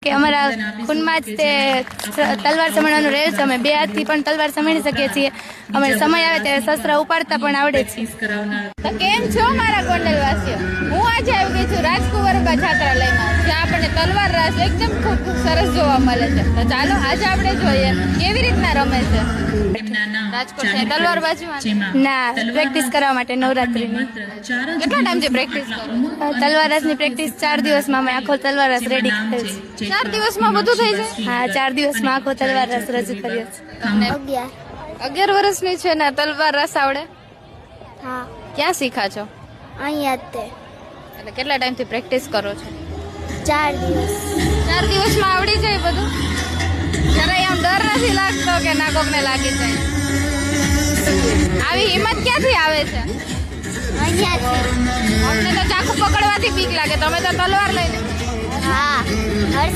કે અમારા ખૂનમાં જ તે તલવાર સમણવાનું રહે છે. અમે 2 હાથથી પણ તલવાર સમણી શકીએ છીએ. અમે સમય આવે ત્યારે શસ્ત્ર ઉપાડતા પણ આવડે છે. તો કેમ છો મારા ગોંડલવાસીઓ? હું આજે આવી ગઈ છું રાજકુંવરબા છાત્રાલયમાં, જ્યાં આપણને તલવાર રાસ એકદમ ખૂબ સરસ જોવા મળે છે. તો ચાલો આજે આપણે જોઈએ કેવી રીતના રમે છે રાજકોટ છે તલવાર બાજુમાં. ના, પ્રેક્ટિસ કરવા માટે નવરાત્રીની. કેટલા ટાઈમથી પ્રેક્ટિસ કરો? તલવાર રાસની પ્રેક્ટિસ 4 દિવસમાં અમે આખો તલવાર રાસ રેડી કર્યો છે. 4 દિવસમાં બધું થઈ જાય? હા, 4 દિવસમાં આખો તલવાર રાસ રજૂ કર્યો છે. તમને 11 વર્ષની છે ને તલવાર રાસ આવડે? હા, ક્યાં શીખા છો? અહીંયા તે એટલે કેટલા ટાઈમથી પ્રેક્ટિસ કરો છો? 4 દિવસ. 4 દિવસમાં આવડી જાય બધું? જરાય આમ ડર નથી લાગતો કે ના કોકને લાગી જાય? આવી હિંમત ક્યાંથી આવે છે? અહીંયાથી. અમને તો ચાકુ પકડવાથી બીક લાગે, તમે તો તલવાર લઈને. હા, હર